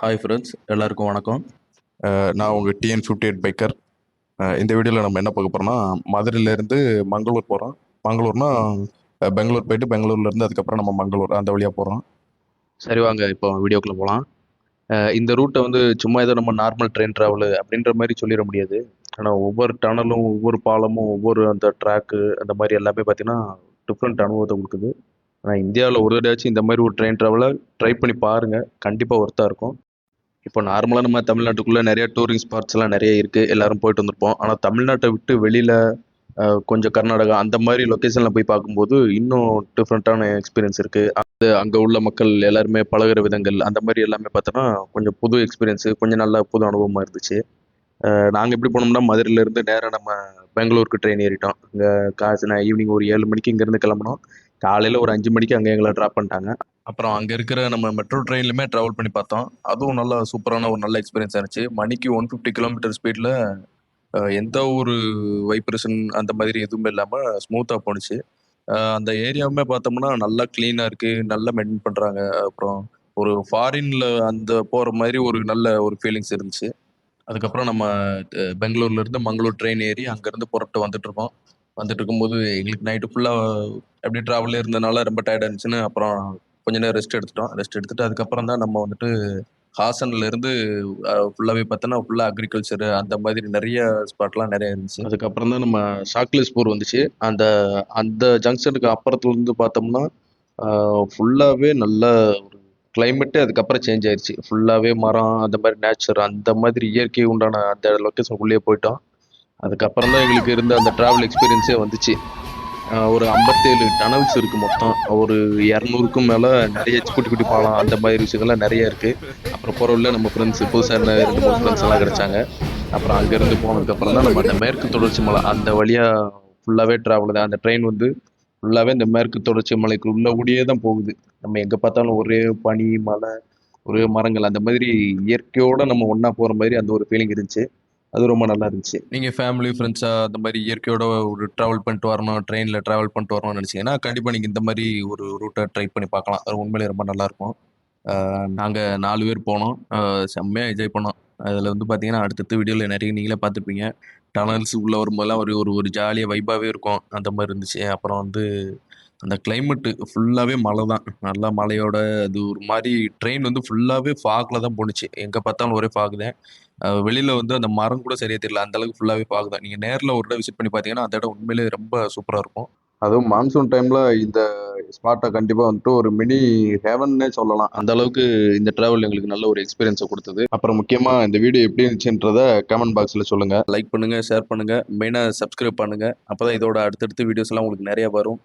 Hi friends, எல்லாருக்கும் வணக்கம். நான் உங்கள் TN58 பைக்கர். இந்த வீடியோவில் நம்ம என்ன பார்க்க போகிறோம்னா, மதுரையிலேருந்து மங்களூர் போகிறோம். மங்களூர்னா பெங்களூர் போயிட்டு பெங்களூர்லேருந்து அதுக்கப்புறம் நம்ம மங்களூர் அந்த வழியாக போகிறோம். சரி, வாங்க இப்போ வீடியோக்குள்ள போகலாம். இந்த ரூட்டை வந்து சும்மா ஏதோ நம்ம நார்மல் ட்ரெயின் ட்ராவலு அப்படின்ற மாதிரி சொல்லிட முடியாது. ஆனால் ஒவ்வொரு டனலும், ஒவ்வொரு பாலமும், ஒவ்வொரு அந்த ட்ராக்கு அந்த மாதிரி எல்லாமே பார்த்தீங்கன்னா டிஃப்ரெண்ட் அனுபவத்தை கொடுக்குது. ஆனால் இந்தியாவில் ஒரு தடையாச்சும் இந்த மாதிரி ஒரு ட்ரெயின் ட்ராவலை ட்ரை பண்ணி பாருங்கள், கண்டிப்பாக ஒர்த்தாக இருக்கும். இப்போ நார்மலாக நம்ம தமிழ்நாட்டுக்குள்ளே நிறைய டூரிங் ஸ்பாட்ஸ் எல்லாம் நிறைய இருக்குது, எல்லாரும் போயிட்டு வந்திருப்போம். ஆனால் தமிழ்நாட்டை விட்டு வெளியில் கொஞ்சம் கர்நாடகா அந்த மாதிரி லொக்கேஷனில் போய் பார்க்கும்போது இன்னும் டிஃப்ரெண்ட்டான எக்ஸ்பீரியன்ஸ் இருக்குது. அங்கே உள்ள மக்கள் எல்லாருமே பழகுற விதங்கள் அந்த மாதிரி எல்லாமே பார்த்தோன்னா கொஞ்சம் புது எக்ஸ்பீரியன்ஸு, கொஞ்சம் நல்ல புது அனுபவமாக இருந்துச்சு. நாங்கள் எப்படி போனோம்னா மதுரையிலேருந்து நேராக நம்ம பெங்களூருக்கு ட்ரெயின் ஏறிட்டோம். இங்கே நான் ஈவினிங் ஒரு 7 மணிக்கு இங்கேருந்து கிளம்பினோம். காலையில் ஒரு 5 மணிக்கு அங்கே எங்களை ட்ராப் பண்ணிட்டாங்க. அப்புறம் அங்கே இருக்கிற நம்ம மெட்ரோ ட்ரெயின்லையுமே ட்ராவல் பண்ணி பார்த்தோம். அதுவும் நல்லா சூப்பரான ஒரு நல்ல எக்ஸ்பீரியன்ஸாக இருந்துச்சு. மணிக்கு 150 கிலோமீட்டர் ஸ்பீடில் எந்த ஒரு வைப்ரேஷன் அந்த மாதிரி எதுவுமே இல்லாமல் ஸ்மூத்தாக போணுச்சு. அந்த ஏரியாவுமே பார்த்தோம்னா நல்லா க்ளீனாக இருக்குது, நல்லா மெயின்டைன் பண்ணுறாங்க. அப்புறம் ஒரு ஃபாரின்ல அந்த போகிற மாதிரி ஒரு நல்ல ஒரு ஃபீலிங்ஸ் இருந்துச்சு. அதுக்கப்புறம் நம்ம பெங்களூர்லேருந்து மங்களூர் ட்ரெயின் ஏறி அங்கேருந்து புறப்பட்டு வந்துட்டுருக்கோம். வந்துட்டு இருக்கும்போது எங்களுக்கு நைட்டு ஃபுல்லாக எப்படி ட்ராவலே இருந்தனால ரொம்ப டயர்டாக இருந்துச்சுன்னு அப்புறம் கொஞ்ச நேரம் ரெஸ்ட் எடுத்துட்டோம். ரெஸ்ட் எடுத்துட்டு அதுக்கப்புறம் தான் நம்ம வந்துட்டு ஹாசன்லேருந்து ஃபுல்லாகவே பார்த்தோன்னா ஃபுல்லாக அக்ரிகல்ச்சரு அந்த மாதிரி நிறைய ஸ்பாட்லாம் நிறைய இருந்துச்சு. அதுக்கப்புறம் தான் நம்ம சாக்லேஸ்பூர் வந்துச்சு. அந்த அந்த ஜங்ஷனுக்கு அப்புறத்துலேருந்து பார்த்தோம்னா ஃபுல்லாகவே நல்ல ஒரு கிளைமேட்டு அதுக்கப்புறம் சேஞ்ச் ஆயிடுச்சு. ஃபுல்லாகவே மரம் அந்த மாதிரி நேச்சர் அந்த மாதிரி இயற்கை உண்டான அந்த லொக்கேஷனுக்குள்ளேயே போயிட்டோம். அதுக்கப்புறம் தான் எங்களுக்கு இருந்த அந்த ட்ராவல் எக்ஸ்பீரியன்ஸே வந்துச்சு. ஒரு 57 டனல்ஸ் இருக்குது மொத்தம். ஒரு 200க்கும் மேலே நிறைய குட்டி குட்டி பாலம் அந்த மாதிரி விஷயங்கள்லாம் நிறைய இருக்குது. அப்புறம் போகிற வழியில நம்ம ஃப்ரெண்ட்ஸு புதுசாக 2, 3 ஃப்ரெண்ட்ஸ் எல்லாம் கிடைச்சாங்க. அப்புறம் அங்கேருந்து போனதுக்கப்புறம் தான் நம்ம அந்த மேற்கு தொடர்ச்சி மலை அந்த வழியாக ஃபுல்லாகவே ட்ராவல் தான். அந்த ட்ரெயின் வந்து ஃபுல்லாகவே இந்த மேற்கு தொடர்ச்சி மலைக்கு உள்ள கூடயே தான் போகுது. நம்ம எங்கே பார்த்தாலும் ஒரே பனி, மலை, ஒரே மரங்கள் அந்த மாதிரி இயற்கையோட நம்ம ஒன்றா போகிற மாதிரி அந்த ஒரு ஃபீலிங் இருந்துச்சு. அது ரொம்ப நல்லா இருந்துச்சு. நீங்கள் ஃபேமிலி, ஃப்ரெண்ட்ஸாக அந்த மாதிரி இயற்கையோட ஒரு ட்ராவல் பண்ணிட்டு வரணும், ட்ரெயினில் ட்ராவல் பண்ணிட்டு வரணும்னு நினச்சிங்கன்னா கண்டிப்பாக நீங்கள் இந்த மாதிரி ஒரு ரூட்டை ட்ரை பண்ணி பார்க்கலாம். அது உண்மையிலேயே ரொம்ப நல்லாயிருக்கும். நாங்கள் 4 பேர் போனோம். செம்மையாக என்ஜாய் பண்ணோம். அதில் வந்து பார்த்தீங்கன்னா அடுத்தடுத்த வீடியோவில் நிறைய நீங்களே பார்த்துருப்பீங்க. டனல்ஸ் உள்ளே வரும்போதெல்லாம் ஒரு ஒரு ஒரு ஜாலியாக வைப்பாகவே இருக்கும். அந்த மாதிரி இருந்துச்சு. அப்புறம் வந்து அந்த கிளைமேட்டு ஃபுல்லாகவே மழை தான். நல்லா மழையோட அது ஒரு மாதிரி ட்ரெயின் வந்து ஃபுல்லாகவே ஃபாகில் தான் போணுச்சு. எங்கே பார்த்தாலும் ஒரே ஃபாக் தான். வெளியில் வந்து அந்த மரம் கூட சரியாக தெரியல. அந்த அளவுக்கு ஃபுல்லாகவே ஃபாக் தான். நீங்கள் நேரில் ஒரு இடம் விசிட் பண்ணி பார்த்தீங்கன்னா அந்த இடம் உண்மையிலேயே ரொம்ப சூப்பராக இருக்கும். அதுவும் மான்சூன் டைமில் இந்த ஸ்பாட்டை கண்டிப்பாக வந்துட்டு ஒரு மினி ஹெவன்னே சொல்லலாம். அந்த அளவுக்கு இந்த ட்ராவல் எங்களுக்கு நல்ல ஒரு எக்ஸ்பீரியன்ஸை கொடுத்தது. அப்புறம் முக்கியமாக இந்த வீடியோ எப்படி இருந்துச்சுன்றதை கமெண்ட் பாக்ஸில் சொல்லுங்கள். லைக் பண்ணுங்கள், ஷேர் பண்ணுங்கள், மெயினாக சப்ஸ்கிரைப் பண்ணுங்கள். அப்போ தான் இதோட அடுத்தடுத்த வீடியோஸ்லாம் உங்களுக்கு நிறையா வரும்.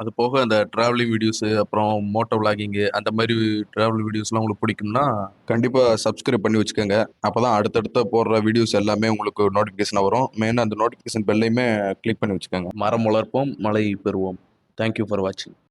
அது போக அந்த ட்ராவலிங் வீடியோஸு, அப்புறம் மோட்டோ விளாகிங்கு அந்த மாதிரி ட்ராவல் வீடியோஸ்லாம் உங்களுக்கு பிடிக்கும்னா கண்டிப்பாக சப்ஸ்கிரைப் பண்ணி வச்சுக்கோங்க. அப்போ தான் அடுத்தடுத்த போடுற வீடியோஸ் எல்லாமே உங்களுக்கு நோட்டிஃபிகேஷனாக வரும். மெயினாக அந்த நோட்டிஃபிகேஷன் பெல்லையுமே கிளிக் பண்ணி வச்சுக்கோங்க. மரம் வளர்ப்போம், மழை பெறுவோம். தேங்க்யூ ஃபார் வாட்சிங்.